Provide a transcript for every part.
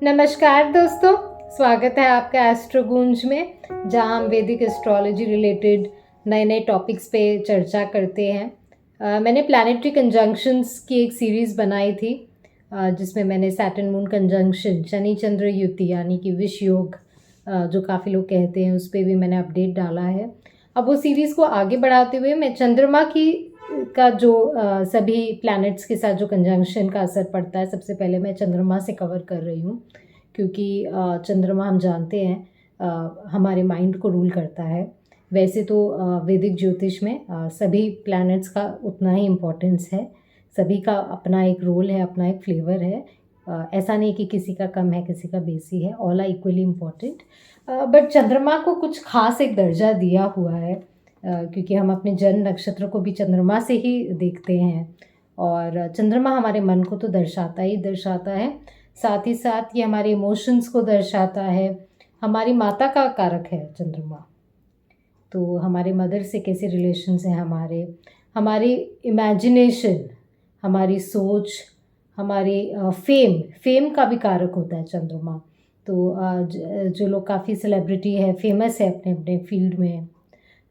नमस्कार दोस्तों, स्वागत है आपका एस्ट्रो गूंज में, जहां हम वैदिक एस्ट्रोलॉजी रिलेटेड नए नए टॉपिक्स पे चर्चा करते हैं। मैंने प्लैनेटरी कंजंक्शंस की एक सीरीज़ बनाई थी, जिसमें मैंने सैटर्न मून कंजंक्शन, शनि चंद्र युति यानी कि विष योग, जो काफ़ी लोग कहते हैं, उस पर भी मैंने अपडेट डाला है। अब वो सीरीज़ को आगे बढ़ाते हुए मैं चंद्रमा का जो सभी प्लैनेट्स के साथ जो कंजंक्शन का असर पड़ता है, सबसे पहले मैं चंद्रमा से कवर कर रही हूँ, क्योंकि चंद्रमा हम जानते हैं हमारे माइंड को रूल करता है। वैसे तो वैदिक ज्योतिष में सभी प्लैनेट्स का उतना ही इम्पोर्टेंस है, सभी का अपना एक रोल है, अपना एक फ्लेवर है। ऐसा नहीं कि किसी का कम है, किसी का बेसी है, all are equally important. But Chandrama को कुछ खास एक दर्जा दिया हुआ है, क्योंकि हम अपने जन्म नक्षत्र को भी चंद्रमा से ही देखते हैं, और चंद्रमा हमारे मन को तो दर्शाता ही दर्शाता है, साथ ही साथ ये हमारे इमोशंस को दर्शाता है। हमारी माता का कारक है चंद्रमा, तो हमारे मदर से कैसे रिलेशंस हैं हमारी इमेजिनेशन, हमारी सोच, हमारी फेम का भी कारक होता है चंद्रमा। तो जो लोग काफ़ी सेलिब्रिटी है, फेमस है अपने अपने फील्ड में,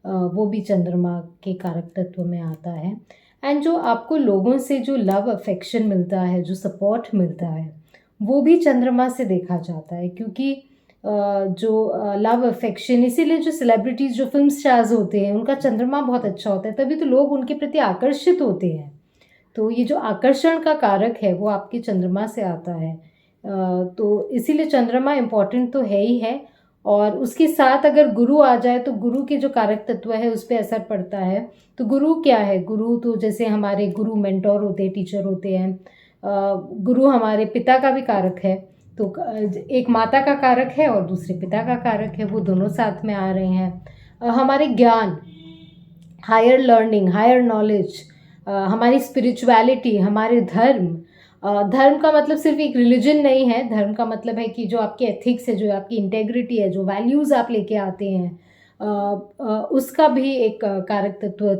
वो भी चंद्रमा के कारक तत्व में आता है। एंड जो आपको लोगों से जो लव अफेक्शन मिलता है, जो सपोर्ट मिलता है, वो भी चंद्रमा से देखा जाता है, क्योंकि जो लव अफेक्शन, इसीलिए जो सेलिब्रिटीज़, जो फिल्म स्टार्स होते हैं, उनका चंद्रमा बहुत अच्छा होता है, तभी तो लोग उनके प्रति आकर्षित होते हैं। तो ये जो आकर्षण का कारक है वो आपके चंद्रमा से आता है। तो इसीलिए चंद्रमा इम्पॉर्टेंट तो है ही है, और उसके साथ अगर गुरु आ जाए तो गुरु के जो कारक तत्व है उस पर असर पड़ता है। तो गुरु क्या है? गुरु तो जैसे हमारे गुरु मेंटोर होते हैं, टीचर होते हैं। गुरु हमारे पिता का भी कारक है, तो एक माता का कारक है और दूसरे पिता का कारक है, वो दोनों साथ में आ रहे हैं। हमारे ज्ञान, हायर लर्निंग, हायर नॉलेज, हमारी स्पिरिचुअलिटी, हमारे धर्म, धर्म का मतलब सिर्फ एक रिलीजन नहीं है, धर्म का मतलब है कि जो आपके एथिक्स है, जो आपकी इंटेग्रिटी है, जो वैल्यूज़ आप लेके आते हैं, उसका भी एक कारक तत्व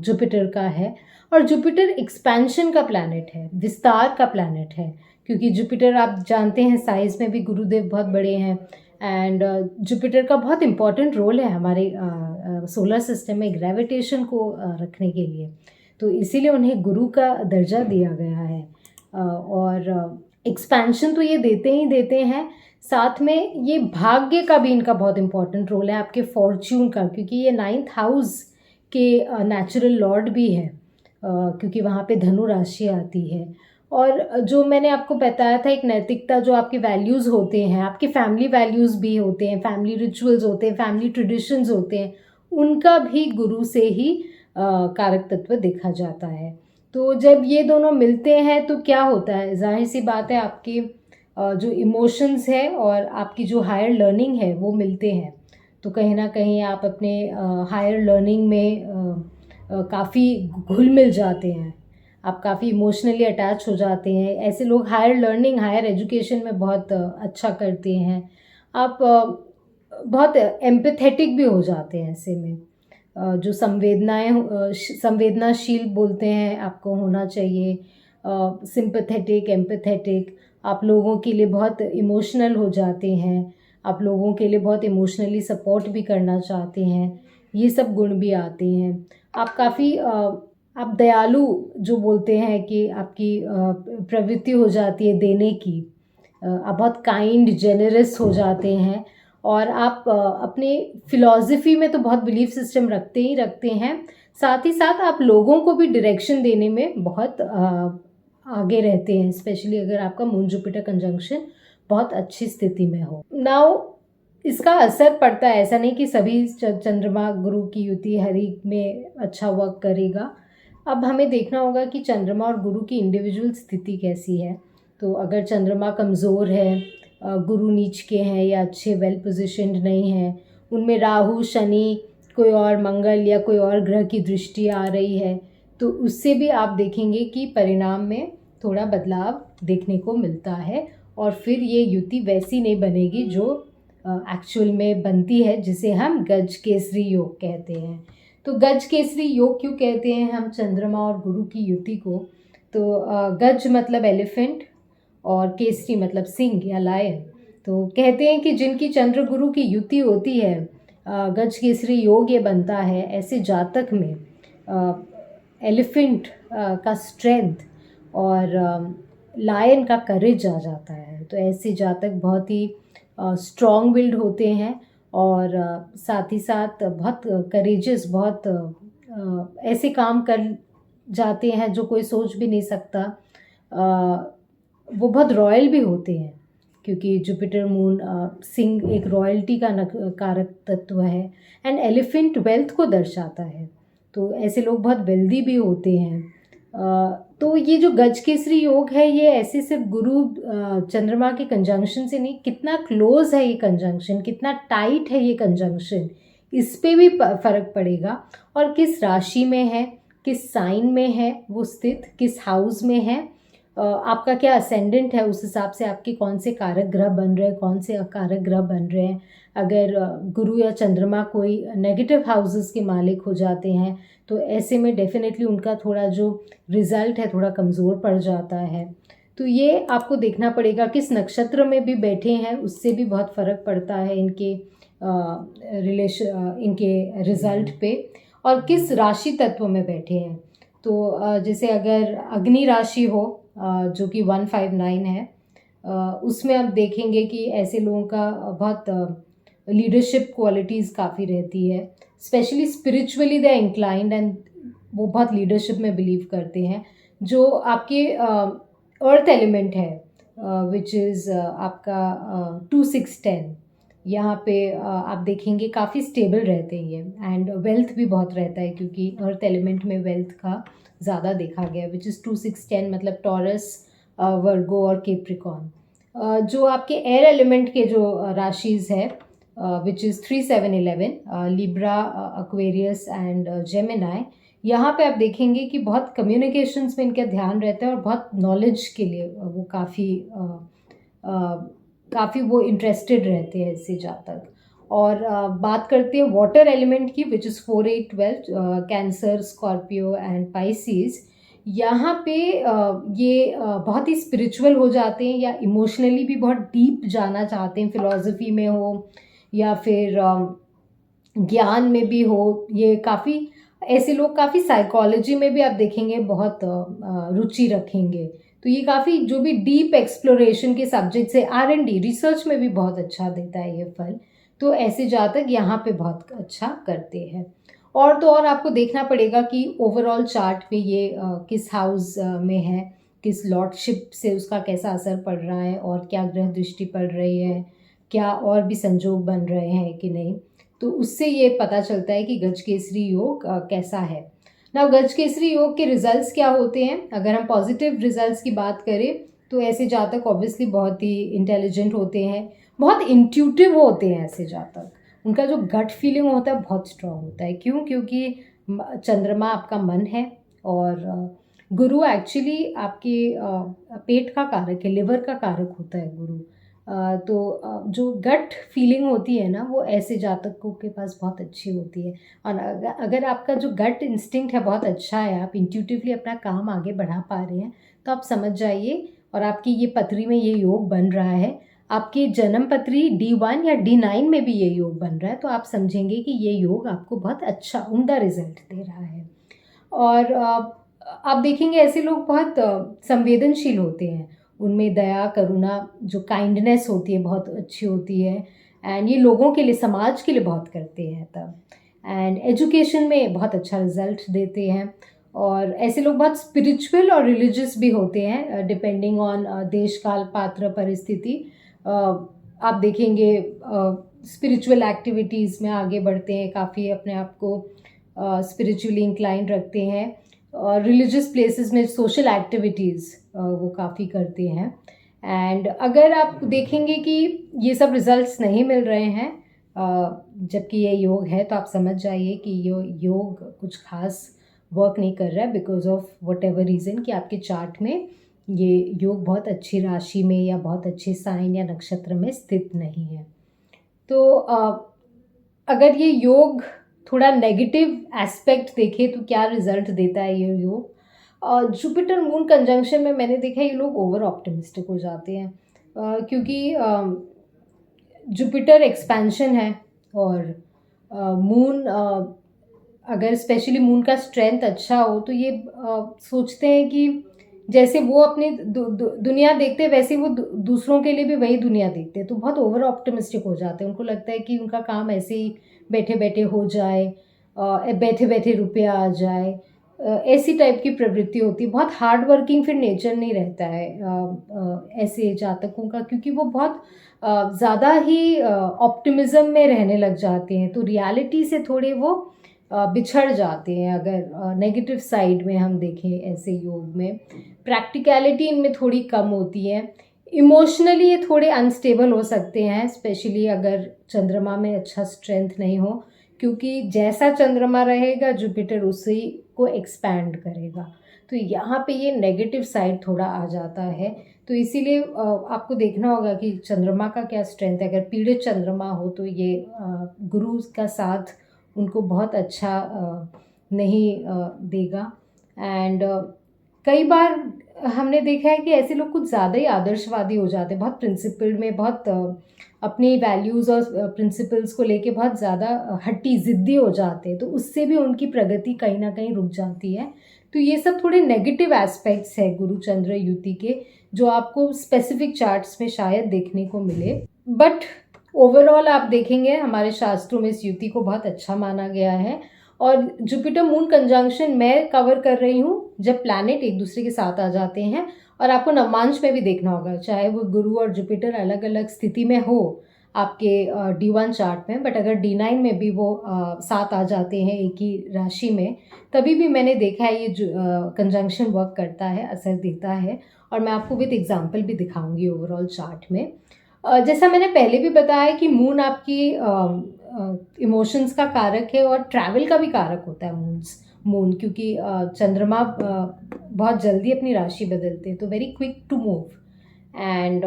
जुपिटर का है। और जुपिटर एक्सपेंशन का प्लैनेट है, विस्तार का प्लैनेट है, क्योंकि जुपिटर आप जानते हैं साइज में भी गुरुदेव बहुत बड़े हैं। एंड जुपिटर का बहुत इम्पॉर्टेंट रोल है हमारे सोलर सिस्टम में ग्रेविटेशन को रखने के लिए, तो इसीलिए उन्हें गुरु का दर्जा दिया गया है। और एक्सपेंशन तो ये देते ही देते हैं, साथ में ये भाग्य का भी इनका बहुत इम्पॉर्टेंट रोल है, आपके फॉर्च्यून का, क्योंकि ये 9th हाउस के नेचुरल लॉर्ड भी है, क्योंकि वहाँ पे धनु राशि आती है। और जो मैंने आपको बताया था, एक नैतिकता, जो आपके वैल्यूज़ होते हैं, आपके फैमिली वैल्यूज़ भी होते हैं, फैमिली रिचुअल्स होते हैं, फैमिली ट्रेडिशंस होते हैं, उनका भी गुरु से ही कारक तत्व देखा जाता है। तो जब ये दोनों मिलते हैं तो क्या होता है? जाहिर सी बात है, आपकी जो इमोशंस है और आपकी जो हायर लर्निंग है वो मिलते हैं, तो कहीं ना कहीं आप अपने हायर लर्निंग में काफ़ी घुल मिल जाते हैं, आप काफ़ी इमोशनली अटैच हो जाते हैं। ऐसे लोग हायर लर्निंग, हायर एजुकेशन में बहुत अच्छा करते हैं। आप बहुत एम्पैथेटिक भी हो जाते हैं ऐसे में। जो संवेदनाशील बोलते हैं, आपको होना चाहिए सिंपैथेटिक, एम्पैथेटिक। आप लोगों के लिए बहुत इमोशनल हो जाते हैं, आप लोगों के लिए बहुत इमोशनली सपोर्ट भी करना चाहते हैं, ये सब गुण भी आते हैं। आप काफ़ी आप दयालु, जो बोलते हैं कि आपकी प्रवृत्ति हो जाती है देने की, आप बहुत काइंड, जेनरस हो जाते हैं, और आप अपने फिलॉसफी में तो बहुत बिलीफ सिस्टम रखते ही रखते हैं, साथ ही साथ आप लोगों को भी डायरेक्शन देने में बहुत आगे रहते हैं, स्पेशली अगर आपका मून जुपिटर कंजंक्शन बहुत अच्छी स्थिति में हो। नाउ इसका असर पड़ता है, ऐसा नहीं कि सभी चंद्रमा गुरु की युति हर एक में अच्छा वर्क करेगा। अब हमें देखना होगा कि चंद्रमा और गुरु की इंडिविजुअल स्थिति कैसी है। तो अगर चंद्रमा कमज़ोर है, गुरु नीच के हैं या अच्छे वेल पोजिशन्ड नहीं हैं, उनमें राहु, शनि, कोई और मंगल या कोई और ग्रह की दृष्टि आ रही है, तो उससे भी आप देखेंगे कि परिणाम में थोड़ा बदलाव देखने को मिलता है, और फिर ये युति वैसी नहीं बनेगी जो एक्चुअल में बनती है, जिसे हम गज केसरी योग कहते हैं। तो गज केसरी योग क्यों कहते हैं हम चंद्रमा और गुरु की युति को? तो गज मतलब एलिफेंट, और केसरी मतलब सिंह या लायन। तो कहते हैं कि जिनकी चंद्र गुरु की युति होती है, गज केसरी योग ये बनता है। ऐसे जातक में एलिफेंट का स्ट्रेंथ और लायन का करेज आ जाता है। तो ऐसे जातक बहुत ही स्ट्रॉन्ग विल्ड होते हैं और साथ ही साथ बहुत करेजियस, बहुत ऐसे काम कर जाते हैं जो कोई सोच भी नहीं सकता। वो बहुत रॉयल भी होते हैं, क्योंकि जुपिटर मून सिंह एक रॉयल्टी का कारक तत्व है। एंड एलिफेंट वेल्थ को दर्शाता है, तो ऐसे लोग बहुत वेल्दी भी होते हैं। तो ये जो गज केसरी योग है, ये ऐसे सिर्फ गुरु चंद्रमा के कंजंक्शन से नहीं, कितना क्लोज है ये कंजंक्शन, कितना टाइट है ये कंजंक्शन, इस पे भी फर्क पड़ेगा। और किस राशि में है, किस साइन में है वो स्थित, किस हाउस में है, आपका क्या असेंडेंट है, उस हिसाब से आपके कौन से कारक ग्रह बन रहे हैं, कौन से अकारक ग्रह बन रहे हैं। अगर गुरु या चंद्रमा कोई नेगेटिव हाउसेस के मालिक हो जाते हैं तो ऐसे में डेफिनेटली उनका थोड़ा जो रिजल्ट है थोड़ा कमज़ोर पड़ जाता है। तो ये आपको देखना पड़ेगा। किस नक्षत्र में भी बैठे हैं उससे भी बहुत फ़र्क पड़ता है इनके इनके रिजल्ट पे। और किस राशि तत्व में बैठे हैं, तो जैसे अगर अग्नि राशि हो, जो कि 159 है, उसमें आप देखेंगे कि ऐसे लोगों का बहुत लीडरशिप क्वालिटीज़ काफ़ी रहती है। Specially spiritually they inclined and वो बहुत लीडरशिप में बिलीव करते हैं। जो आपके अर्थ एलिमेंट है, विच इज़ आपका 2 6 10, यहाँ पे आप देखेंगे काफ़ी स्टेबल रहते हैं ये। एंड वेल्थ भी बहुत रहता है, क्योंकि अर्थ एलिमेंट में वेल्थ का ज़्यादा देखा गया, विच इज़ 2 6 10, मतलब टॉरस, वर्गो और केप्रिकॉन। जो आपके एयर एलिमेंट के जो राशिज़ है, which is 3 7 11, Libra, Aquarius and Gemini, यहाँ पे आप देखेंगे कि बहुत कम्युनिकेशंस में इनका ध्यान रहता है और बहुत नॉलेज के लिए वो काफ़ी वो इंटरेस्टेड रहते हैं ऐसे जातक। और बात करते हैं वाटर एलिमेंट की, which is 4 8 12, cancer, Scorpio and Pisces. यहाँ पे ये बहुत ही स्पिरिचुअल हो जाते हैं या इमोशनली भी बहुत डीप जाना चाहते हैं, फिलॉसफी में हो या फिर ज्ञान में भी हो। ये काफ़ी ऐसे लोग काफ़ी साइकोलॉजी में भी आप देखेंगे बहुत रुचि रखेंगे। तो ये काफ़ी जो भी डीप एक्सप्लोरेशन के सब्जेक्ट्स है, R&D रिसर्च में भी बहुत अच्छा देता है ये फल। तो ऐसे जातक यहाँ पे बहुत अच्छा करते हैं। और तो और आपको देखना पड़ेगा कि ओवरऑल चार्ट पे ये किस हाउस में है, किस लॉर्डशिप से उसका कैसा असर पड़ रहा है, और क्या ग्रह दृष्टि पड़ रही है, क्या और भी संजोग बन रहे हैं कि नहीं। तो उससे ये पता चलता है कि गज केसरी योग कैसा है ना। गज केसरी योग के रिजल्ट्स क्या होते हैं, अगर हम पॉजिटिव रिजल्ट्स की बात करें तो ऐसे जातक ऑब्वियसली बहुत ही इंटेलिजेंट होते हैं, बहुत इंट्यूटिव होते हैं ऐसे जातक। उनका जो गट फीलिंग होता है बहुत स्ट्रांग होता है। क्यों? क्योंकि चंद्रमा आपका मन है और गुरु एक्चुअली आपके पेट का कारक है, लिवर का कारक होता है गुरु। तो जो गट फीलिंग होती है ना, वो ऐसे जातकों के पास बहुत अच्छी होती है। और अगर आपका जो गट इंस्टिंक्ट है बहुत अच्छा है, आप इंट्यूटिवली अपना काम आगे बढ़ा पा रहे हैं, तो आप समझ जाइए। और आपकी ये पत्री में ये योग बन रहा है, आपकी जन्म पत्री D1 या D9 में भी ये योग बन रहा है, तो आप समझेंगे कि ये योग आपको बहुत अच्छा उम्दा रिजल्ट दे रहा है। और आप देखेंगे ऐसे लोग बहुत संवेदनशील होते हैं, उनमें दया, करुणा, जो काइंडनेस होती है बहुत अच्छी होती है। एंड ये लोगों के लिए, समाज के लिए बहुत करते हैं तब। एंड एजुकेशन में बहुत अच्छा रिजल्ट देते हैं। और ऐसे लोग बहुत स्पिरिचुअल और रिलीजियस भी होते हैं, डिपेंडिंग ऑन देश काल पात्र परिस्थिति। आप देखेंगे स्पिरिचुअल एक्टिविटीज़ में आगे बढ़ते हैं, काफ़ी अपने आप को स्पिरिचुअली इंक्लाइंड रखते हैं। और रिलीजियस प्लेसेस में सोशल एक्टिविटीज़ वो काफ़ी करते हैं। एंड अगर आप देखेंगे कि ये सब रिजल्ट्स नहीं मिल रहे हैं जबकि ये योग है, तो आप समझ जाइए कि ये योग कुछ खास वर्क नहीं कर रहा है, because of what ever reason कि आपके चार्ट में ये योग बहुत अच्छी राशि में या बहुत अच्छे साइन या नक्षत्र में स्थित नहीं है। तो अगर ये योग थोड़ा नेगेटिव एस्पेक्ट देखे तो क्या रिजल्ट देता है ये योग, जुपिटर मून कंजंक्शन में मैंने देखा ये लोग ओवर ऑप्टिमिस्टिक हो जाते हैं, क्योंकि जुपिटर एक्सपेंशन है और मून, अगर स्पेशली मून का स्ट्रेंथ अच्छा हो तो ये सोचते हैं कि जैसे वो अपनी दुनिया देखते हैं वैसे वो दूसरों के लिए भी वही दुनिया देखते हैं, तो बहुत ओवर ऑप्टिमिस्टिक हो जाते हैं। उनको लगता है कि उनका काम ऐसे ही बैठे बैठे हो जाए, बैठे बैठे रुपया आ जाए, ऐसी टाइप की प्रवृत्ति होती है। बहुत हार्ड वर्किंग फिर नेचर नहीं रहता है ऐसे जातकों का, क्योंकि वो बहुत ज़्यादा ही ऑप्टिमिज्म में रहने लग जाते हैं, तो रियलिटी से थोड़े वो बिछड़ जाते हैं। अगर नेगेटिव साइड में हम देखें ऐसे योग में, प्रैक्टिकलिटी इनमें थोड़ी कम होती है। इमोशनली ये थोड़े अनस्टेबल हो सकते हैं, स्पेशली अगर चंद्रमा में अच्छा स्ट्रेंथ नहीं हो, क्योंकि जैसा चंद्रमा रहेगा जुपिटर उसी को एक्सपैंड करेगा, तो यहाँ पे ये नेगेटिव साइड थोड़ा आ जाता है। तो इसीलिए आपको देखना होगा कि चंद्रमा का क्या स्ट्रेंथ है। अगर पीड़ित चंद्रमा हो तो ये गुरु का साथ उनको बहुत अच्छा नहीं देगा। एंड कई बार हमने देखा है कि ऐसे लोग कुछ ज़्यादा ही आदर्शवादी हो जाते हैं, बहुत प्रिंसिपल में, बहुत अपनी वैल्यूज़ और प्रिंसिपल्स को लेके बहुत ज़्यादा हट्टी ज़िद्दी हो जाते हैं, तो उससे भी उनकी प्रगति कहीं ना कहीं रुक जाती है। तो ये सब थोड़े नेगेटिव एस्पेक्ट्स है गुरु चंद्र युति के, जो आपको स्पेसिफिक चार्ट्स में शायद देखने को मिले। बट ओवरऑल आप देखेंगे हमारे शास्त्रों में इस युति को बहुत अच्छा माना गया है। और जुपिटर मून कंजंक्शन मैं कवर कर रही हूँ जब प्लैनेट एक दूसरे के साथ आ जाते हैं, और आपको नवमांश में भी देखना होगा, चाहे वो गुरु और जुपिटर अलग अलग स्थिति में हो आपके D1 चार्ट में, बट अगर D9 में भी वो साथ आ जाते हैं एक ही राशि में, तभी भी मैंने देखा है ये कंजंक्शन वर्क करता है, असर देता है। और मैं आपको विद एग्जांपल भी दिखाऊंगी ओवरऑल चार्ट में। जैसा मैंने पहले भी बताया कि मून आपकी इमोशंस का कारक है और ट्रैवल का भी कारक होता है मून, क्योंकि चंद्रमा बहुत जल्दी अपनी राशि बदलते हैं, तो very quick to move. And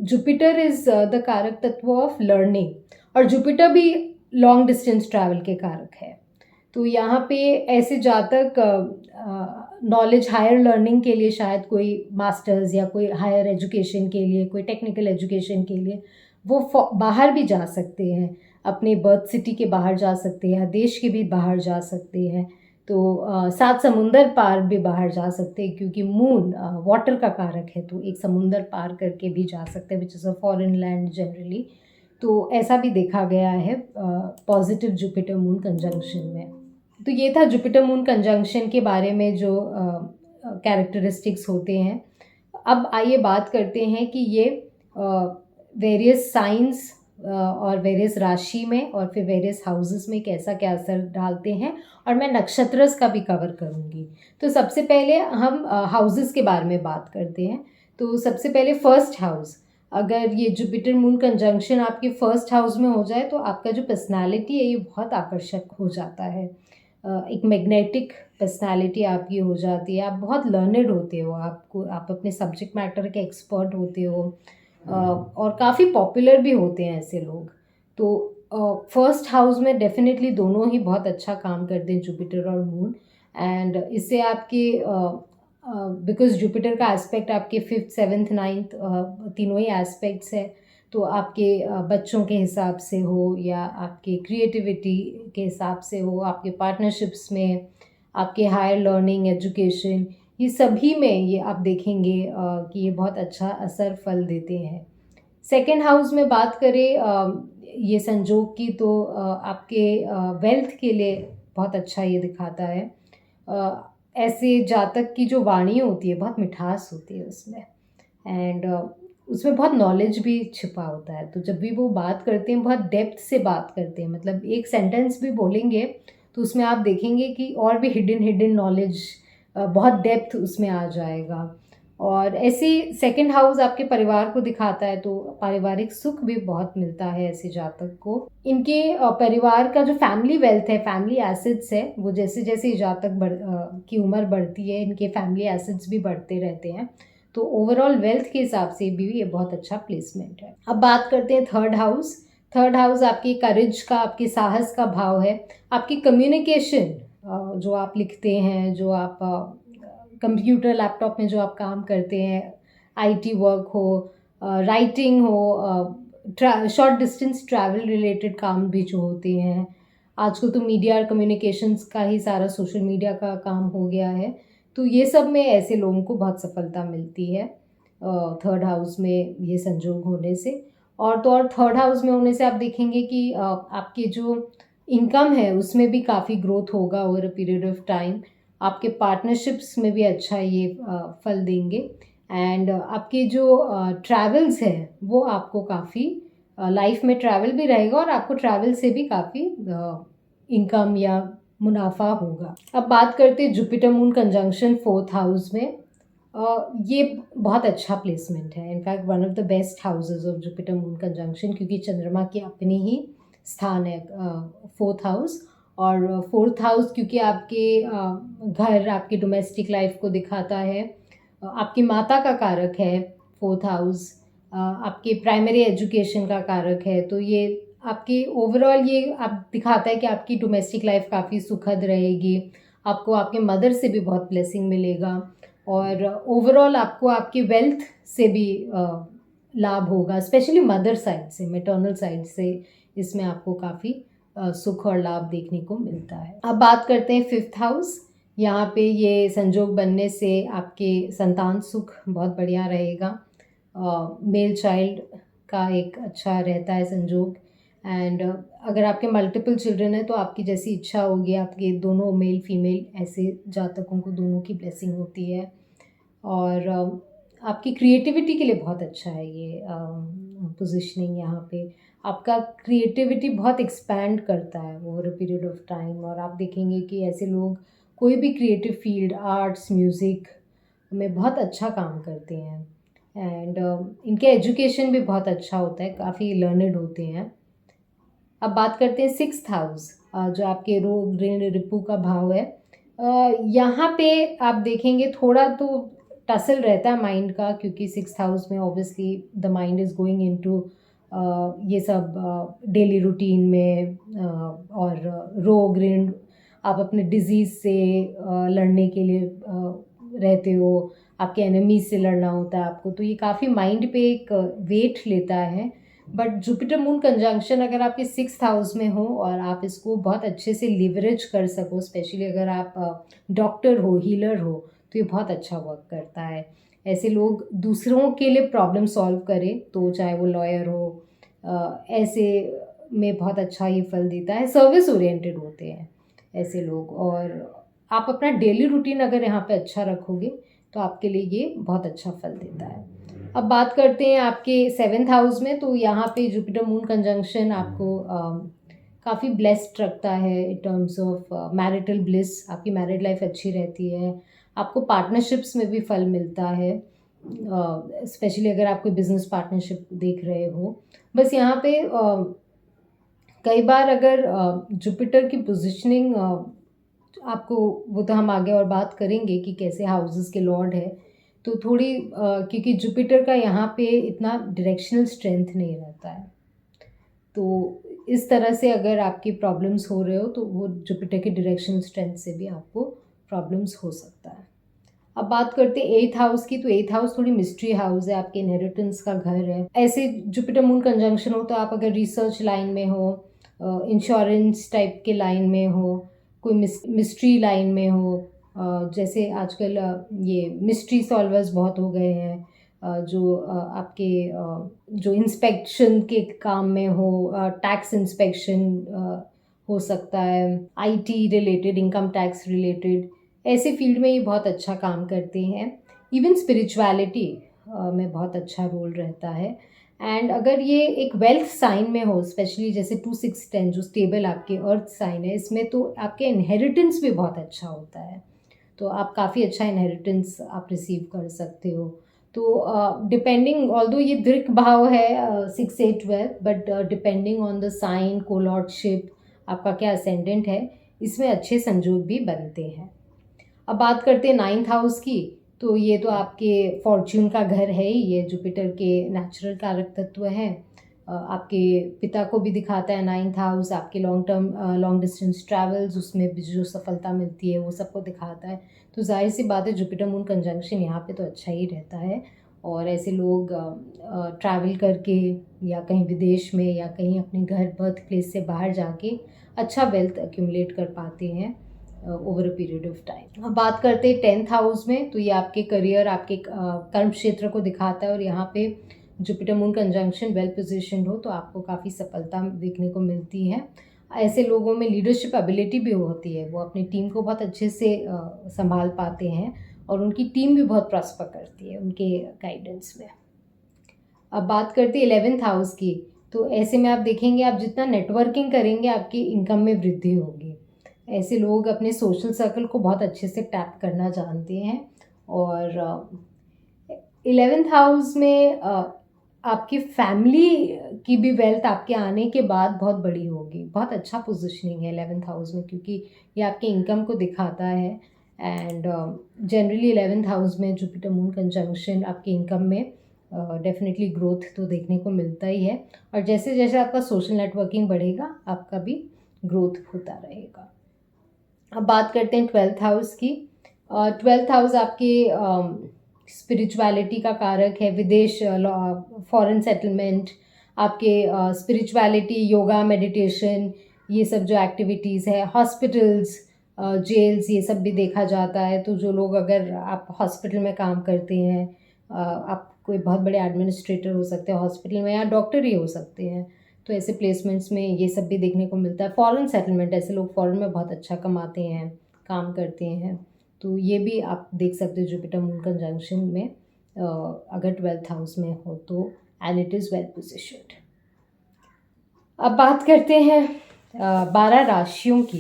Jupiter is the कारक तत्व ऑफ लर्निंग, और जुपिटर भी लॉन्ग डिस्टेंस ट्रैवल के कारक है। तो यहाँ पे ऐसे जातक नॉलेज हायर लर्निंग के लिए, शायद कोई मास्टर्स या कोई हायर एजुकेशन के लिए, कोई टेक्निकल एजुकेशन के लिए वो बाहर भी जा सकते हैं, अपने बर्थ सिटी के बाहर जा सकते हैं, देश के भी बाहर जा सकते हैं, तो 7 समुंदर पार भी बाहर जा सकते हैं, क्योंकि मून वाटर का कारक है, तो एक समुंदर पार करके भी जा सकते हैं, which is a foreign land generally. तो ऐसा भी देखा गया है पॉजिटिव जुपिटर मून कंजंक्शन में। तो ये था जुपिटर मून कंजंक्शन के बारे में जो कैरेक्टरिस्टिक्स होते हैं। अब आइए बात करते हैं कि ये वेरियस साइंस और वेरियस राशि में और फिर वेरियस हाउसेस में कैसा क्या असर डालते हैं, और मैं नक्षत्रस का भी कवर करूँगी। तो सबसे पहले हम हाउसेस के बारे में बात करते हैं। तो सबसे पहले फर्स्ट हाउस, अगर ये जुपिटर मून कंजंक्शन आपके फर्स्ट हाउस में हो जाए तो आपका जो पर्सनालिटी है ये बहुत आकर्षक हो जाता है, एक मैग्नेटिक पर्सनालिटी आपकी हो जाती है। आप बहुत लर्नड होते हो, आप अपने सब्जेक्ट मैटर के एक्सपर्ट होते हो, और काफ़ी पॉपुलर भी होते हैं ऐसे लोग। तो फर्स्ट हाउस में डेफिनेटली दोनों ही बहुत अच्छा काम करते हैं, जुपिटर और मून। एंड इससे आपके बिकॉज जुपिटर का एस्पेक्ट आपके 5th 7th 9th तीनों ही एस्पेक्ट्स है, तो आपके बच्चों के हिसाब से हो या आपके क्रिएटिविटी के हिसाब से हो, आपके पार्टनरशिप्स में, आपके हायर लर्निंग एजुकेशन, ये सभी में ये आप देखेंगे कि ये बहुत अच्छा असर फल देते हैं। सेकेंड हाउस में बात करें ये संजोग की, तो आपके वेल्थ के लिए बहुत अच्छा ये दिखाता है। ऐसे जातक की जो वाणी होती है बहुत मिठास होती है उसमें, एंड उसमें बहुत नॉलेज भी छिपा होता है। तो जब भी वो बात करते हैं बहुत डेप्थ से बात करते हैं, मतलब एक सेंटेंस भी बोलेंगे तो उसमें आप देखेंगे कि और भी हिडन नॉलेज, बहुत डेप्थ उसमें आ जाएगा। और ऐसे सेकंड हाउस आपके परिवार को दिखाता है, तो पारिवारिक सुख भी बहुत मिलता है ऐसे जातक को। इनके परिवार का जो फैमिली वेल्थ है, फैमिली एसेट्स है, वो जैसे जैसे जातक की उम्र बढ़ती है इनके फैमिली एसेट्स भी बढ़ते रहते हैं। तो ओवरऑल वेल्थ के हिसाब से भी ये बहुत अच्छा प्लेसमेंट है। अब बात करते हैं थर्ड हाउस। थर्ड हाउस आपकी करेज का, आपके साहस का भाव है, आपकी कम्युनिकेशन, जो आप लिखते हैं, जो आप कंप्यूटर लैपटॉप में जो आप काम करते हैं, आईटी वर्क हो, राइटिंग हो, शॉर्ट डिस्टेंस ट्रैवल रिलेटेड काम भी जो होते हैं, आजकल तो मीडिया और कम्युनिकेशंस का ही सारा सोशल मीडिया का काम हो गया है, तो ये सब में ऐसे लोगों को बहुत सफलता मिलती है थर्ड हाउस में ये संजोग होने से। और तो और थर्ड हाउस में होने से आप देखेंगे कि आपके जो इनकम है उसमें भी काफ़ी ग्रोथ होगा over a period of time. आपके पार्टनरशिप्स में भी अच्छा ये फल देंगे। एंड आपके जो ट्रैवल्स है वो आपको काफ़ी लाइफ में ट्रैवल भी रहेगा और आपको ट्रैवल से भी काफ़ी इनकम या मुनाफा होगा। अब बात करते हैं Jupiter moon conjunction fourth house में। ये बहुत अच्छा प्लेसमेंट है, in fact one of the best houses of Jupiter moon conjunction, क्योंकि चंद्रमा की अपनी ही स्थान है फोर्थ हाउस। और फोर्थ हाउस क्योंकि आपके घर, आपकी डोमेस्टिक लाइफ को दिखाता है, आपकी माता का कारक है फोर्थ हाउस, आपके प्राइमरी एजुकेशन का कारक है, तो ये आपकी ओवरऑल ये आप दिखाता है कि आपकी डोमेस्टिक लाइफ काफ़ी सुखद रहेगी, आपको आपके मदर से भी बहुत ब्लेसिंग मिलेगा और ओवरऑल आपको आपकी वेल्थ से भी लाभ होगा, स्पेशली मदर साइड से, मैटरनल साइड से इसमें आपको काफ़ी सुख और लाभ देखने को मिलता है। अब बात करते हैं फिफ्थ हाउस। यहाँ पे ये संजोग बनने से आपके संतान सुख बहुत बढ़िया रहेगा, मेल चाइल्ड का एक अच्छा रहता है संजोग। एंड अगर आपके मल्टीपल चिल्ड्रन है तो आपकी जैसी इच्छा होगी, आपके दोनों मेल फीमेल ऐसे जातकों को दोनों की ब्लेसिंग होती है। और आपकी क्रिएटिविटी के लिए बहुत अच्छा है ये पोजीशनिंग। यहाँ पे आपका क्रिएटिविटी बहुत एक्सपैंड करता है over a period of time, और आप देखेंगे कि ऐसे लोग कोई भी क्रिएटिव फील्ड, आर्ट्स, म्यूज़िक में बहुत अच्छा काम करते हैं। एंड इनके एजुकेशन भी बहुत अच्छा होता है, काफ़ी लर्नड होते हैं। अब बात करते हैं सिक्स्थ हाउस, जो आपके रोग, ऋण, रिपु का भाव है। यहाँ पे आप देखेंगे थोड़ा तो टसल रहता है माइंड का, क्योंकि सिक्स्थ हाउस में obviously the mind is going into ये सब डेली रूटीन में, और रोग, ऋण, आप अपने डिजीज़ से लड़ने के लिए रहते हो, आपके एनिमीज से लड़ना होता है आपको, तो ये काफ़ी माइंड पे एक वेट लेता है। बट जुपिटर मून कंजंक्शन अगर आपके सिक्स्थ हाउस में हो और आप इसको बहुत अच्छे से लिवरेज कर सको, स्पेशली अगर आप डॉक्टर हो, हीलर हो, तो ये बहुत अच्छा वर्क करता है। ऐसे लोग दूसरों के लिए प्रॉब्लम सॉल्व करें, तो चाहे वो लॉयर हो, ऐसे में बहुत अच्छा ये फल देता है। सर्विस ओरिएंटेड होते हैं ऐसे लोग, और आप अपना डेली रूटीन अगर यहाँ पे अच्छा रखोगे तो आपके लिए ये बहुत अच्छा फल देता है। अब बात करते हैं आपके सेवेंथ हाउस में, तो यहाँ पे जुपिटर मून कंजंक्शन आपको काफ़ी ब्लेस्ड रखता है in terms of marital bliss, आपकी मैरिड लाइफ अच्छी रहती है, आपको पार्टनरशिप्स में भी फल मिलता है, स्पेशली अगर आप कोई बिजनेस पार्टनरशिप देख रहे हो। बस यहाँ पे कई बार अगर जुपिटर की पोजिशनिंग आपको, वो तो हम आगे और बात करेंगे कि कैसे हाउसेस के लॉर्ड है, तो थोड़ी क्योंकि जुपिटर का यहाँ पे इतना डायरेक्शनल स्ट्रेंथ नहीं रहता है, तो इस तरह से अगर आपकी प्रॉब्लम्स हो रहे हो तो वो जुपिटर के डायरेक्शनल स्ट्रेंथ से भी आपको प्रॉब्लम्स हो सकता है। अब बात करते हैं एथ हाउस की, तो एथ हाउस थोड़ी मिस्ट्री हाउस है, आपके इनहेरिटेंस का घर है। ऐसे जुपिटर मून कंजंक्शन हो तो आप अगर रिसर्च लाइन में हो, इंश्योरेंस टाइप के लाइन में हो, कोई मिस्ट्री लाइन में हो, जैसे आजकल ये मिस्ट्री सॉल्वर्स बहुत हो गए हैं, जो आपके जो इंस्पेक्शन के काम में हो, टैक्स इंस्पेक्शन हो सकता है, IT related, income tax related, ऐसे फील्ड में ये बहुत अच्छा काम करते हैं। इवन स्पिरिचुअलिटी में बहुत अच्छा रोल रहता है। एंड अगर ये एक वेल्थ साइन में हो, स्पेशली जैसे 2, 6, 10 जो स्टेबल आपके अर्थ साइन है, इसमें तो आपके इनहेरिटेंस भी बहुत अच्छा होता है, तो आप काफ़ी अच्छा इनहेरिटेंस आप रिसीव कर सकते हो। तो डिपेंडिंग, ऑल्दो ये दृक भाव है 6, 8, 12, but depending on the sign, कोलॉर्डशिप, आपका क्या असेंडेंट है, इसमें अच्छे संजोग भी बनते हैं। अब बात करते हैं नाइन्थ हाउस की, तो ये तो आपके फॉर्च्यून का घर है ही, ये जुपिटर के नेचुरल कारक तत्व हैं, आपके पिता को भी दिखाता है 9th हाउस, आपके लॉन्ग डिस्टेंस ट्रैवल्स, उसमें भी जो सफलता मिलती है वो सबको दिखाता है। तो जाहिर सी बात है जुपिटर मून कंजंक्शन यहाँ पे तो अच्छा ही रहता है, और ऐसे लोग ट्रैवल करके या कहीं विदेश में या कहीं अपने घर बर्थ प्लेस से बाहर जाके अच्छा वेल्थ एक्यूमुलेट कर पाते हैं over a period of time. अब बात करते हैं 10th हाउस में, तो ये आपके करियर, आपके कर्म क्षेत्र को दिखाता है, और यहाँ पे Jupiter moon conjunction well positioned हो तो आपको काफ़ी सफलता देखने को मिलती है। ऐसे लोगों में लीडरशिप एबिलिटी भी होती है, वो अपनी टीम को बहुत अच्छे से संभाल पाते हैं, और उनकी टीम भी बहुत प्रॉस्पर करती है उनके गाइडेंस में। अब बात करते हैं 11th हाउस की, तो ऐसे में आप देखेंगे आप जितना नेटवर्किंग करेंगे आपकी इनकम में वृद्धि होगी। ऐसे लोग अपने सोशल सर्कल को बहुत अच्छे से टैप करना जानते हैं, और 11th हाउस में आपकी फैमिली की भी वेल्थ आपके आने के बाद बहुत बड़ी होगी। बहुत अच्छा पोजीशनिंग है 11th हाउस में, क्योंकि ये आपके इनकम को दिखाता है, एंड जनरली 11th हाउस में जुपिटर मून कंजंक्शन आपके इनकम में डेफिनेटली ग्रोथ तो देखने को मिलता ही है, और जैसे जैसे आपका सोशल नेटवर्किंग बढ़ेगा आपका भी ग्रोथ होता रहेगा। अब बात करते हैं 12th हाउस की। 12th हाउस आपके स्पिरिचुअलिटी का कारक है, विदेश, फॉरेन सेटलमेंट, आपके स्पिरिचुअलिटी, योगा, मेडिटेशन, ये सब जो एक्टिविटीज़ है, हॉस्पिटल्स, जेल्स, ये सब भी देखा जाता है। तो जो लोग, अगर आप हॉस्पिटल में काम करते हैं, आप कोई बहुत बड़े एडमिनिस्ट्रेटर हो सकते हैं हॉस्पिटल में, या डॉक्टर ही हो सकते हैं, तो ऐसे प्लेसमेंट्स में ये सब भी देखने को मिलता है। फॉरेन सेटलमेंट, ऐसे लोग फॉरेन में बहुत अच्छा कमाते हैं, काम करते हैं, तो ये भी आप देख सकते हो जुपिटर मून कंजंक्शन में अगर 12th हाउस में हो तो, एंड इट इज़ वेल पोजीशन्ड। अब बात करते हैं 12 राशियों की,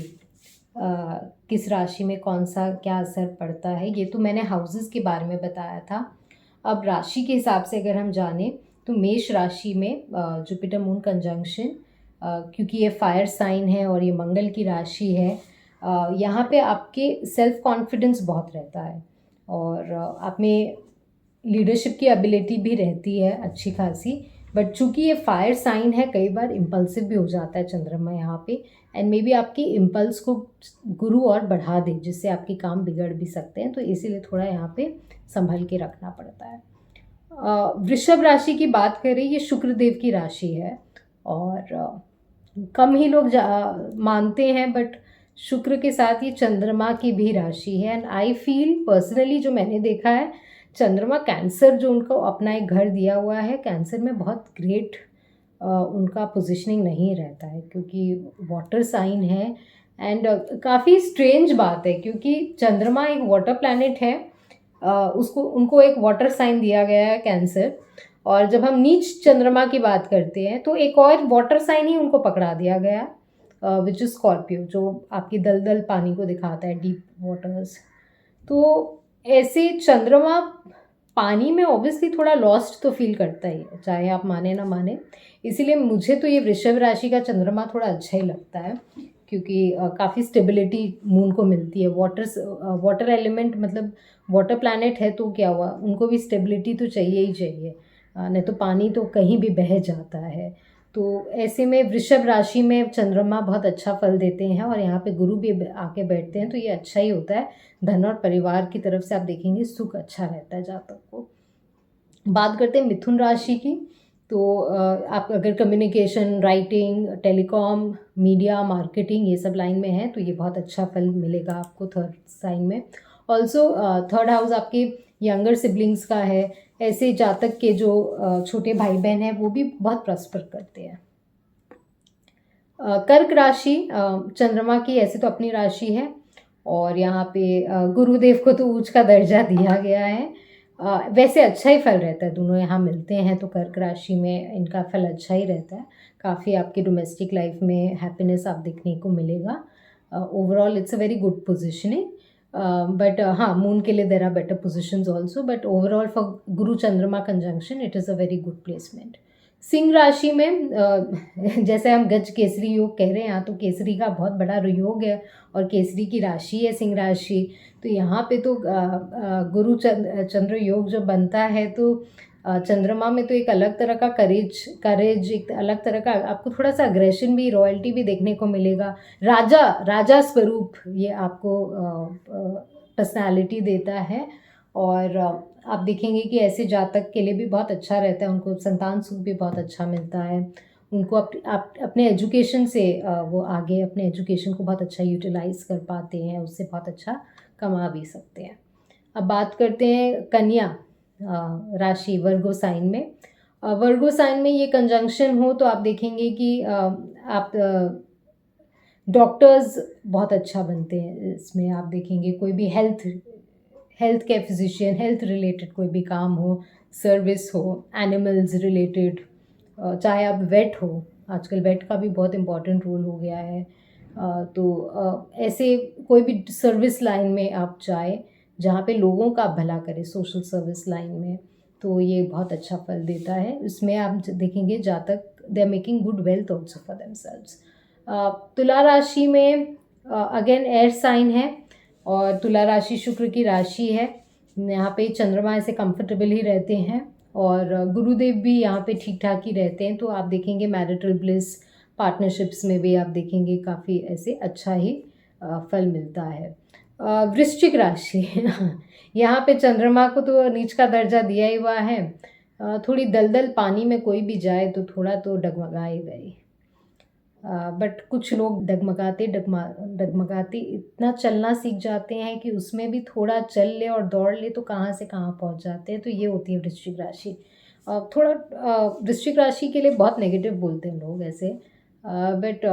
किस राशि में कौन सा क्या असर पड़ता है। ये तो मैंने हाउसेस के बारे में बताया था। अब राशि के हिसाब से अगर हम जाने तो मेष राशि में जुपिटर मून कंजंक्शन, क्योंकि ये फायर साइन है और ये मंगल की राशि है, यहाँ पे आपके सेल्फ कॉन्फिडेंस बहुत रहता है, और आप में लीडरशिप की एबिलिटी भी रहती है अच्छी खासी, बट चूंकि ये फायर साइन है कई बार इम्पल्सिव भी हो जाता है चंद्रमा यहाँ पे, एंड मे बी आपकी इम्पल्स को गुरु और बढ़ा दे, जिससे आपके काम बिगड़ भी सकते हैं, तो इसीलिए थोड़ा यहाँ पे संभल के रखना पड़ता है। वृषभ राशि की बात करें, ये शुक्रदेव की राशि है, और कम ही लोग मानते हैं, बट शुक्र के साथ ये चंद्रमा की भी राशि है, एंड आई फील पर्सनली, जो मैंने देखा है, चंद्रमा कैंसर जो उनको अपना एक घर दिया हुआ है, कैंसर में बहुत ग्रेट उनका पोजीशनिंग नहीं रहता है, क्योंकि वाटर साइन है, एंड काफ़ी स्ट्रेंज बात है, क्योंकि चंद्रमा एक वाटर प्लैनेट है, उनको एक वाटर साइन दिया गया है कैंसर, और जब हम नीच चंद्रमा की बात करते हैं तो एक और वाटर साइन ही उनको पकड़ा दिया गया, विच इज स्कॉर्पियो, जो आपकी दलदल पानी को दिखाता है, डीप वाटर्स। तो ऐसे चंद्रमा पानी में ऑब्वियसली थोड़ा लॉस्ट तो फील करता ही है, चाहे आप माने ना माने, इसीलिए मुझे तो ये वृषभ राशि का चंद्रमा थोड़ा अच्छा ही लगता है, क्योंकि काफ़ी स्टेबिलिटी मून को मिलती है। वाटर एलिमेंट, मतलब वाटर प्लैनेट है, तो क्या हुआ, उनको भी स्टेबिलिटी तो चाहिए ही चाहिए, नहीं तो पानी तो कहीं भी बह जाता है। तो ऐसे में वृषभ राशि में चंद्रमा बहुत अच्छा फल देते हैं, और यहाँ पे गुरु भी आके बैठते हैं, तो ये अच्छा ही होता है। धन और परिवार की तरफ से आप देखेंगे सुख अच्छा रहता है जातक को। बात करते हैं मिथुन राशि की, तो आप अगर communication, writing, telecom, media, marketing, ये सब लाइन में है तो ये बहुत अच्छा फल मिलेगा आपको थर्ड साइन में। ऑल्सो थर्ड हाउस आपके यंगर सिबलिंग्स का है, ऐसे जातक के जो छोटे भाई बहन हैं वो भी बहुत प्रॉस्पर करते हैं। कर्क राशि चंद्रमा की ऐसे तो अपनी राशि है, और यहाँ पे गुरुदेव को तो उच्च का दर्जा दिया गया है, वैसे अच्छा ही फल रहता है, दोनों यहाँ मिलते हैं तो कर्क राशि में इनका फल अच्छा ही रहता है, काफ़ी आपकी डोमेस्टिक लाइफ में हैप्पीनेस आप देखने को मिलेगा। Overall it's a very good positioning, but हाँ, मून के लिए there are better positions also, but overall for Guru Chandrama conjunction it is a very good placement. सिंह राशि में जैसे हम गज केसरी योग कह रहे हैं, यहाँ तो केसरी का बहुत बड़ा योग है, और केसरी की राशि है सिंह राशि, तो यहाँ पे तो गुरु चंद्र योग जो बनता है, तो चंद्रमा में तो एक अलग तरह का करेज एक अलग तरह का, आपको थोड़ा सा अग्रेशन भी, रॉयल्टी भी देखने को मिलेगा। राजा राजा स्वरूप ये आपको पर्सनालिटी देता है। और आप देखेंगे कि ऐसे जातक के लिए भी बहुत अच्छा रहता है, उनको संतान सुख भी बहुत अच्छा मिलता है। उनको अपने एजुकेशन से वो आगे अपने एजुकेशन को बहुत अच्छा यूटिलाइज कर पाते हैं, उससे बहुत अच्छा कमा भी सकते हैं। अब बात करते हैं कन्या राशि वर्गो साइन में। वर्गो साइन में ये कंजंक्शन हो तो आप देखेंगे कि आप डॉक्टर्स बहुत अच्छा बनते हैं। इसमें आप देखेंगे कोई भी हेल्थ के फिजिशियन, हेल्थ रिलेटेड कोई भी काम हो, सर्विस हो, एनिमल्स रिलेटेड, चाहे आप वेट हो, आजकल वेट का भी बहुत इम्पोर्टेंट रोल हो गया है। तो ऐसे कोई भी सर्विस लाइन में आप जाए जहाँ पे लोगों का भला करे, सोशल सर्विस लाइन में, तो ये बहुत अच्छा फल देता है। इसमें आप देखेंगे जातक they are making good wealth also for themselves. तुला राशि में अगेन एयर साइन है और तुला राशि शुक्र की राशि है। यहाँ पे चंद्रमा ऐसे कंफर्टेबल ही रहते हैं और गुरुदेव भी यहाँ पे ठीक ठाक ही रहते हैं। तो आप देखेंगे मैरिटल ब्लिस, पार्टनरशिप्स में भी आप देखेंगे काफ़ी ऐसे अच्छा ही फल मिलता है। वृश्चिक राशि यहाँ पे चंद्रमा को तो नीच का दर्जा दिया ही हुआ है। थोड़ी दलदल पानी में कोई भी जाए तो थोड़ा तो डगमगाए गए, बट कुछ लोग डगमगाते इतना चलना सीख जाते हैं कि उसमें भी थोड़ा चल ले और दौड़ ले तो कहाँ से कहाँ पहुँच जाते हैं। तो ये होती है वृश्चिक राशि। थोड़ा वृश्चिक राशि के लिए बहुत नेगेटिव बोलते हैं लोग ऐसे, बट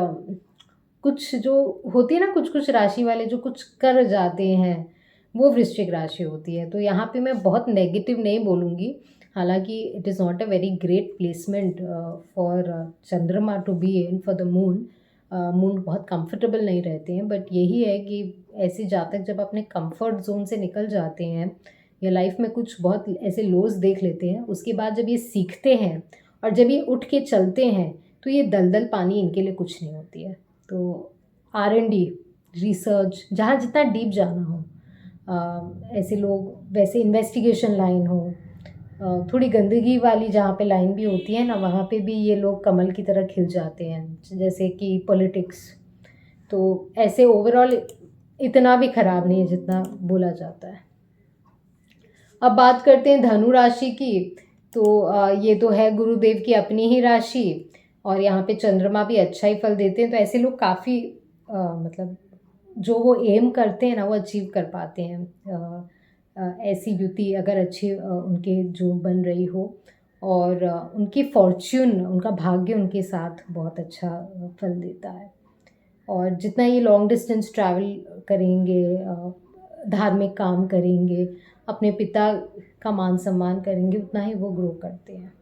कुछ जो होती है ना, कुछ कुछ राशि वाले जो कुछ कर जाते हैं वो वृश्चिक राशि होती है। तो यहाँ पे मैं बहुत नेगेटिव नहीं बोलूँगी, हालांकि it is not a very great placement for चंद्रमा to be in for the moon. Moon बहुत कंफर्टेबल नहीं रहते हैं, बट यही है कि ऐसे जातक जब अपने कंफर्ट जोन से निकल जाते हैं या लाइफ में कुछ बहुत ऐसे लोज देख लेते हैं, उसके बाद जब ये सीखते हैं और जब ये उठ के चलते हैं तो ये दलदल पानी इनके लिए कुछ नहीं होती है। तो R&D रिसर्च जहाँ जितना डीप जाना हो, ऐसे लोग वैसे इन्वेस्टिगेशन लाइन हो, थोड़ी गंदगी वाली जहाँ पे लाइन भी होती है ना, वहाँ पे भी ये लोग कमल की तरह खिल जाते हैं, जैसे कि पॉलिटिक्स। तो ऐसे ओवरऑल इतना भी खराब नहीं है जितना बोला जाता है। अब बात करते हैं धनु राशि की। तो ये तो है गुरुदेव की अपनी ही राशि और यहाँ पे चंद्रमा भी अच्छा ही फल देते हैं। तो ऐसे लोग काफ़ी मतलब जो वो एम करते हैं ना वो अचीव कर पाते हैं। ऐसी युति अगर अच्छी उनके जो बन रही हो और उनकी फॉर्च्यून, उनका भाग्य उनके साथ बहुत अच्छा फल देता है। और जितना ये लॉन्ग डिस्टेंस ट्रैवल करेंगे, धार्मिक काम करेंगे, अपने पिता का मान सम्मान करेंगे, उतना ही वो ग्रो करते हैं।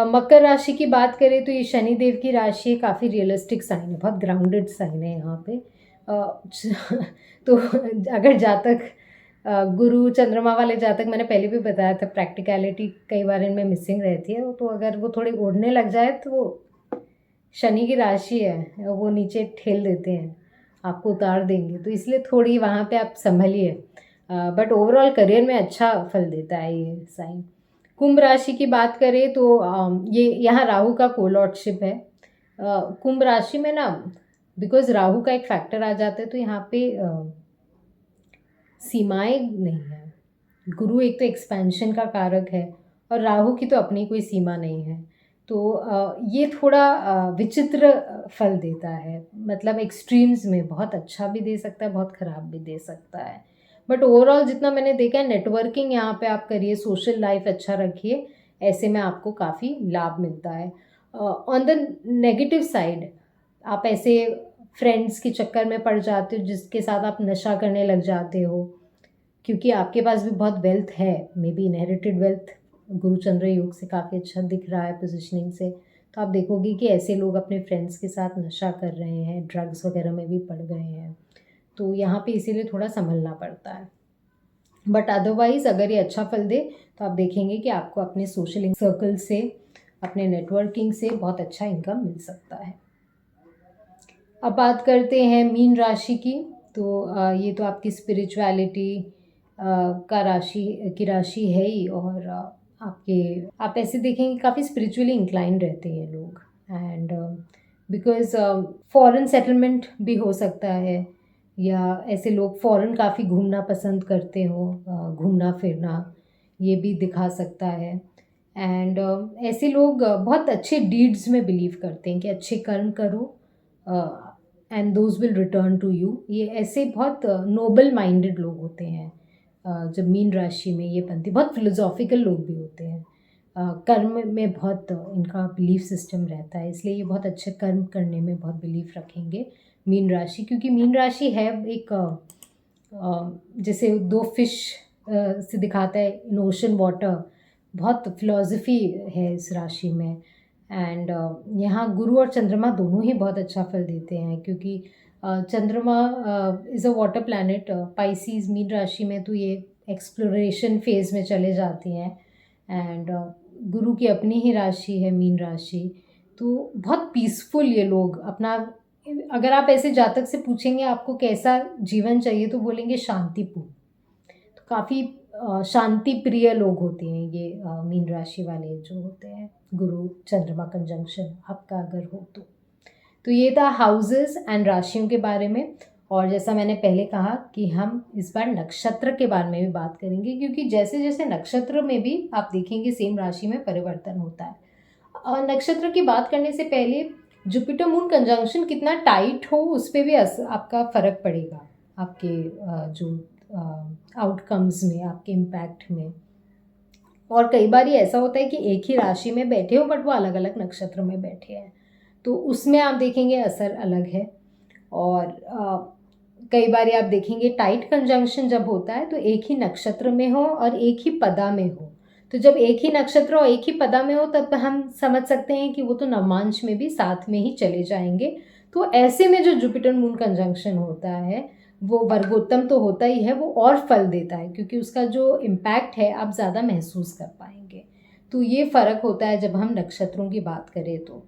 मकर राशि की बात करें तो ये शनिदेव की राशि काफ़ी रियलिस्टिक साइन है, बहुत ग्राउंडेड साइन है यहाँ पे। तो अगर जातक गुरु चंद्रमा वाले जातक, मैंने पहले भी बताया था, प्रैक्टिकलिटी कई बार इनमें मिसिंग रहती है, तो अगर वो थोड़े उड़ने लग जाए तो वो शनि की राशि है, वो नीचे ठेल देते हैं, आपको उतार देंगे। तो इसलिए थोड़ी वहाँ पे आप संभलिए, बट ओवरऑल करियर में अच्छा फल देता है ये साइन। कुंभ राशि की बात करें तो ये यहाँ राहु का कोलॉर्डशिप है। कुंभ राशि में ना, बिकॉज राहु का एक फैक्टर आ जाता है तो यहाँ पे सीमाएं नहीं है। गुरु एक तो एक्सपेंशन का कारक है और राहु की तो अपनी कोई सीमा नहीं है। तो ये थोड़ा विचित्र फल देता है, मतलब एक्सट्रीम्स में बहुत अच्छा भी दे सकता है, बहुत ख़राब भी दे सकता है। बट ओवरऑल जितना मैंने देखा है, नेटवर्किंग यहाँ पे आप करिए, सोशल लाइफ अच्छा रखिए, ऐसे में आपको काफ़ी लाभ मिलता है। ऑन द नेगेटिव साइड आप ऐसे फ्रेंड्स के चक्कर में पड़ जाते हो जिसके साथ आप नशा करने लग जाते हो, क्योंकि आपके पास भी बहुत वेल्थ है, मे बी इनहेरिटेड वेल्थ गुरु चंद्र योग से काफ़ी अच्छा दिख रहा है पोजिशनिंग से। तो आप देखोगे कि ऐसे लोग अपने फ्रेंड्स के साथ नशा कर रहे हैं, ड्रग्स वगैरह में भी पड़ गए हैं। तो यहाँ पे इसीलिए थोड़ा संभलना पड़ता है। बट अदरवाइज़ अगर ये अच्छा फल दे तो आप देखेंगे कि आपको अपने सोशल सर्कल से, अपने नेटवर्किंग से बहुत अच्छा इनकम मिल सकता है। अब बात करते हैं मीन राशि की। तो ये तो आपकी स्पिरिचुअलिटी का राशि है ही, और आप ऐसे देखेंगे काफ़ी स्पिरिचुअली इंक्लाइंड रहते हैं लोग, एंड बिकॉज फॉरेन सेटलमेंट भी हो सकता है, या ऐसे लोग फॉरेन काफ़ी घूमना पसंद करते हो, घूमना फिरना, ये भी दिखा सकता है। एंड ऐसे लोग बहुत अच्छे डीड्स में बिलीव करते हैं कि अच्छे कर्म करो and those will return to you. ये ऐसे बहुत नोबल माइंडेड लोग होते हैं। जब मीन राशि में ये बनती, बहुत फिलोसॉफिकल लोग भी होते हैं। कर्म में बहुत इनका बिलीफ सिस्टम रहता है, इसलिए ये बहुत अच्छे कर्म करने में बहुत बिलीफ रखेंगे मीन राशि, क्योंकि मीन राशि है एक जैसे दो फिश से दिखाता है इन ओशन वाटर, बहुत फिलॉसफी है इस राशि में। एंड यहाँ गुरु और चंद्रमा दोनों ही बहुत अच्छा फल देते हैं, क्योंकि चंद्रमा is a water planet. Pisces mean राशि में तो ये एक्सप्लोरेशन फेज में चले जाती हैं, एंड गुरु की अपनी ही राशि है मीन राशि, तो बहुत पीसफुल ये लोग अपना। अगर आप ऐसे जातक से पूछेंगे आपको कैसा जीवन चाहिए, तो बोलेंगे शांतिपूर्ण। तो काफ़ी शांति प्रिय लोग होते हैं ये मीन राशि वाले जो होते हैं। गुरु चंद्रमा कंजंक्शन आपका अगर हो तो ये था हाउसेस एंड राशियों के बारे में। और जैसा मैंने पहले कहा कि हम इस बार नक्षत्र के बारे में भी बात करेंगे, क्योंकि जैसे जैसे नक्षत्र में भी आप देखेंगे सेम राशि में परिवर्तन होता है। और नक्षत्र की बात करने से पहले जुपिटर मून कंजंक्शन कितना टाइट हो उस पर भी आपका फ़र्क पड़ेगा, आपके जो आउटकम्स में, आपके इम्पैक्ट में। और कई बार ये ऐसा होता है कि एक ही राशि में बैठे हो बट वो अलग अलग नक्षत्र में बैठे हैं, तो उसमें आप देखेंगे असर अलग है। और कई बार आप देखेंगे टाइट कंजंक्शन जब होता है तो एक ही नक्षत्र में हो और एक ही पदा में हो। तो जब एक ही नक्षत्र और एक ही पदा में हो तब हम समझ सकते हैं कि वो तो नवमांश में भी साथ में ही चले जाएंगे। तो ऐसे में जो जुपिटर मून कंजंक्शन होता है वो वर्गोत्तम तो होता ही है, वो और फल देता है, क्योंकि उसका जो इम्पैक्ट है आप ज़्यादा महसूस कर पाएंगे। तो ये फ़र्क होता है जब हम नक्षत्रों की बात करें तो।